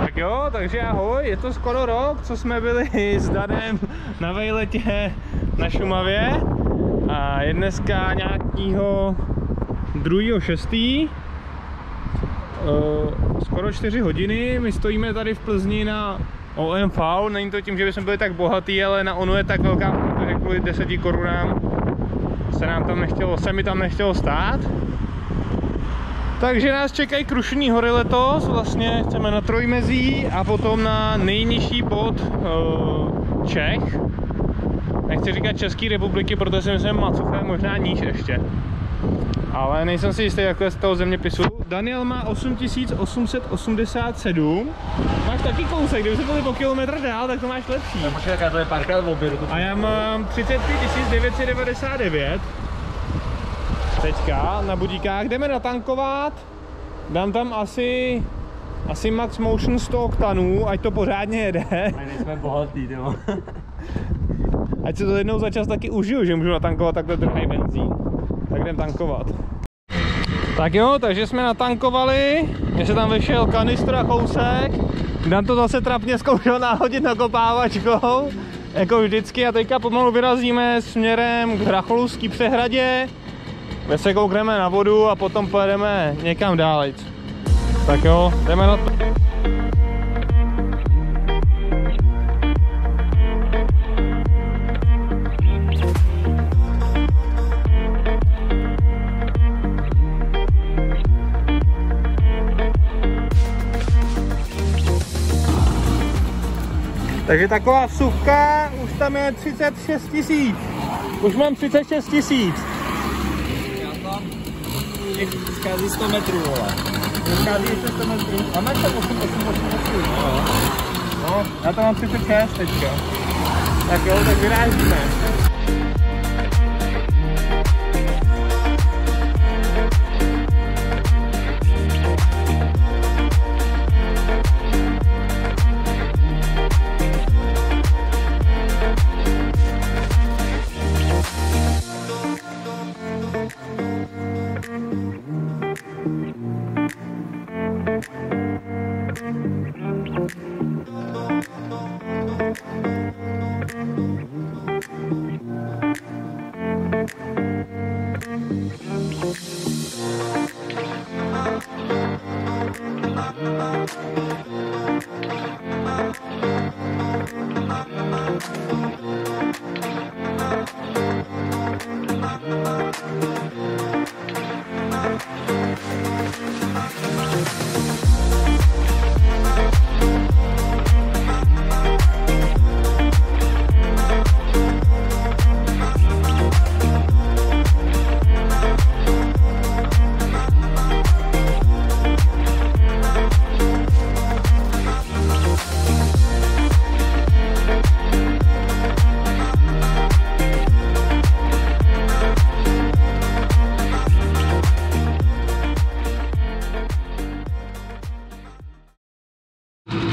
Tak jo, takže ahoj, je to skoro rok, co jsme byli s Danem na vejletě na Šumavě a je dneska nějakýho 2.6. Skoro 4 hodiny, my stojíme tady v Plzni na OMV, není to tím, že bychom byli tak bohatý, ale na ONU je tak velká, protože kvůli 10 korunám se mi tam nechtělo stát. Takže nás čekají Krušný hory letos, vlastně chceme na Trojmezí a potom na nejnižší bod Čech. Nechci říkat České republiky, protože si myslím Macův možná níž ještě. Ale nejsem si jistý, jak je z toho zeměpisu. Daniel má 8887. Máš taky kousek, kdyby se byli po kilometr dál, tak to máš lepší. No, počkej, to je párkrát v obědu. A já mám 35 999. Teďka na budíkách jdeme natankovat. Dám tam asi Max Motion 100 oktanů, ať to pořádně jede. A nejsme bohatý, jo. Ať se to jednou za čas taky užiju, že můžu natankovat takhle drahý benzín. Tak jdem tankovat. Tak jo, takže jsme natankovali, mně se tam vyšel kanistr a kousek. Dan to zase trapně zkoušel náhodit nakopávačkou, jako vždycky, a teďka pomalu vyrazíme směrem k Hracholuský přehradě, kde se koukneme na vodu a potom pojedeme někam dál. Tak jo, jdeme na to. Takže taková vsuvka, už tam je 36 000. Už mám 36 000. Já tam schází 100 metrů, vole. Schází ještě 100 metrů. A máš tam 8 metrů. No, já tam mám 36 teďka. Tak jo, tak vyrážíme.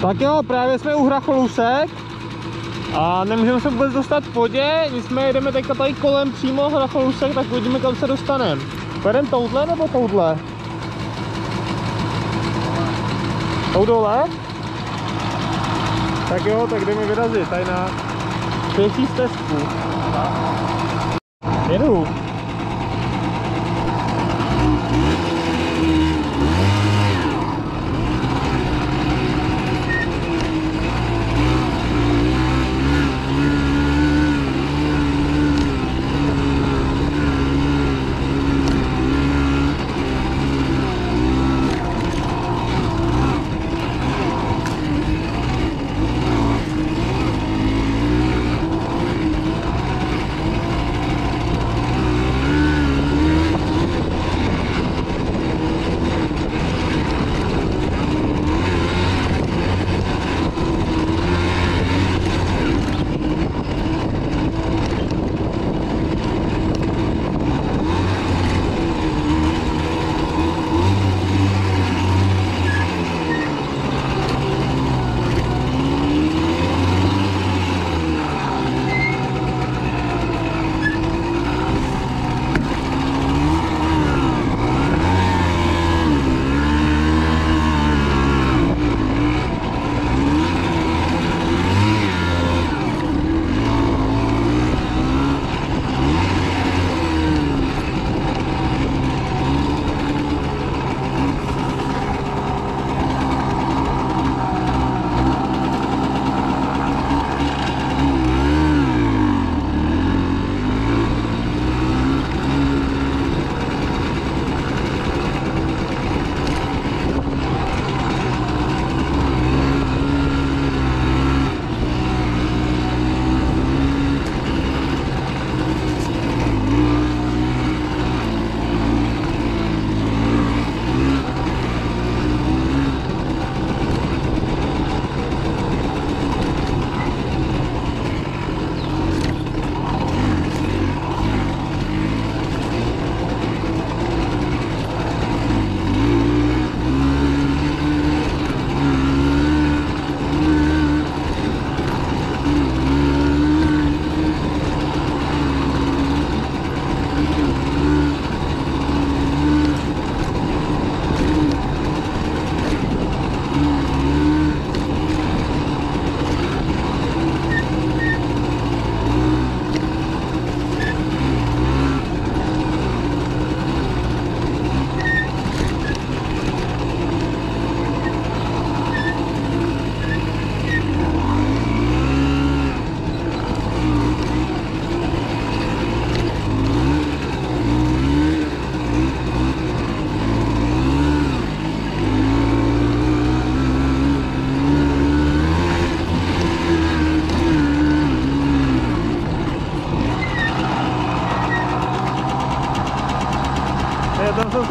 Tak jo, právě jsme u Hracholousek a nemůžeme se vůbec dostat k vodě, nicméně jdeme teďka tady kolem přímo Hracholousek, tak uvidíme, kam se dostaneme. Pojedeme touhle nebo touhle? Tou dole? Tak jo, tak jdeme vyrazit tady na pěší stezku. Jedu.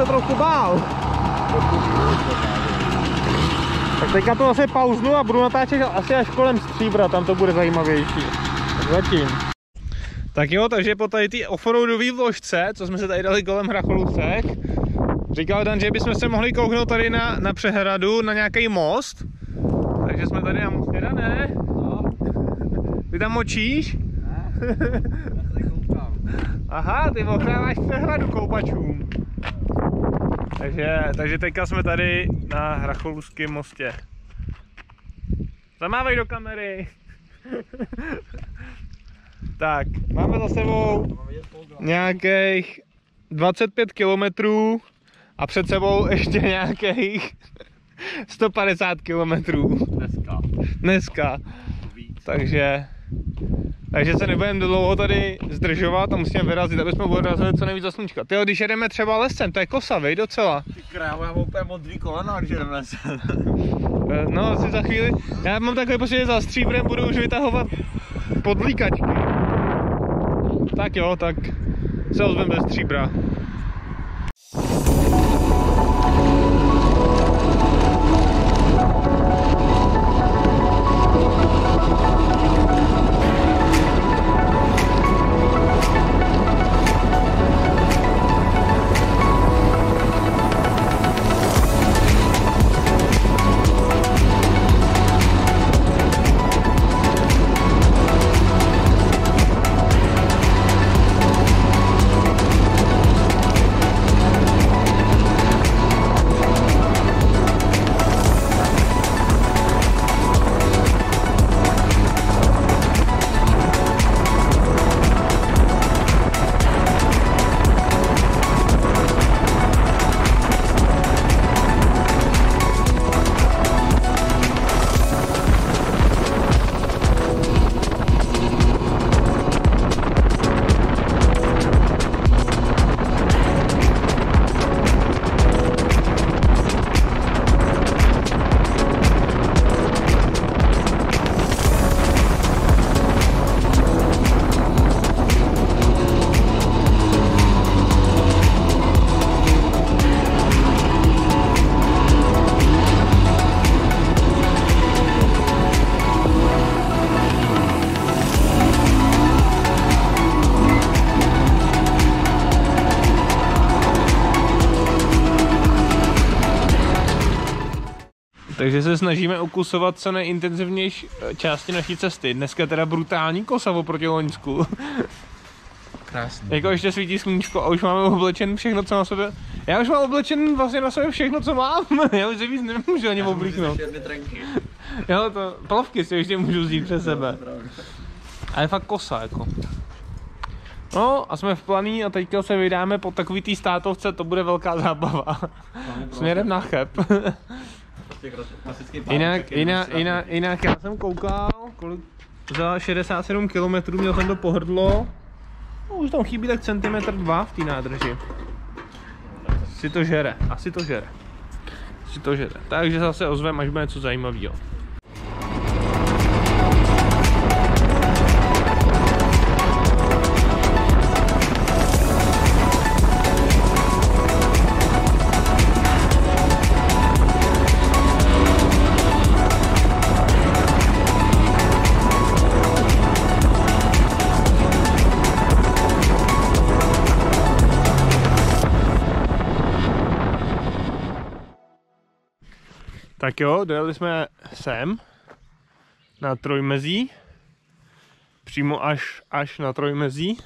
se trochu bál. Tak teďka to zase pauznu a budu natáčet asi až kolem Stříbra, tam to bude zajímavější. Tak zatím. Tak jo, takže po tady té offroadové vložce, co jsme se tady dali kolem Hracholůsek, říkal Dan, že bychom se mohli kouknout tady na přehradu, na nějaký most. Takže jsme tady na mostě, ne? No. Ty tam močíš? Ne, já tady koukám. Aha, ty ohráváš přehradu koupačům. Takže teďka jsme tady na Hracholůském mostě. Zamávej do kamery. Tak, máme za sebou nějakých 25 kilometrů a před sebou ještě nějakých 150 kilometrů. Dneska. Takže se nebudeme dlouho tady zdržovat a musíme vyrazit, aby jsme vyrazili co nejvíc za slunčka. Tyjo, když jedeme třeba lesem, to je kosa, vej, docela. Ty krávo, já mám úplně modrý kolena, když jedeme lesem. No, asi za chvíli. Já mám takový pocit, že za Stříbrem budu už vytahovat podlíkačky. Tak jo, tak se ozveme bez Stříbra. Takže se snažíme ukusovat co nejintenzivnější části naší cesty. Dneska teda brutální kosa oproti Loňsku. Krásný. Jako ještě svítí sluníčko a už máme oblečen všechno, co na sobě... Já už mám oblečen vlastně na sobě všechno, co mám. Já už se víc nemůžu ani oblíknout. Jo, to plavky si ještě můžu vzít přes sebe. A je fakt kosa, jako. No a jsme v Planý a teďka se vydáme po takový té státovce, to bude velká zábava. Směrem na Cheb. Jinak já jsem koukal, kolik za 67 km měl jsem to pohrdlo. No, už tam chybí tak centimetr 2 v té nádrži. Asi to žere. Takže zase ozvem, až bude něco zajímavého. Tak jo, dojeli jsme sem, na Trojmezí, přímo až na Trojmezí.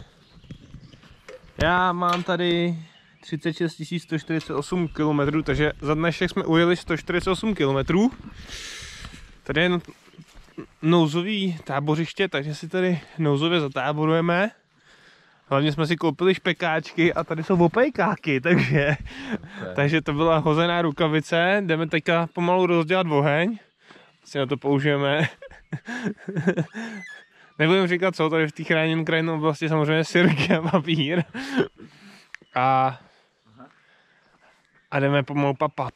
Já mám tady 36 148 km, takže za dnešek jsme ujeli 148 km. Tady je nouzový tábořiště, takže si tady nouzově zatáborujeme. Hlavně jsme si koupili špekáčky a tady jsou opejkáky, takže to byla hozená rukavice. Jdeme teďka pomalu rozdělat oheň. Si na to použijeme. Nebudem říkat co, tady v té chráněné krajinné oblasti samozřejmě sirky a papír. A jdeme pomalu papat.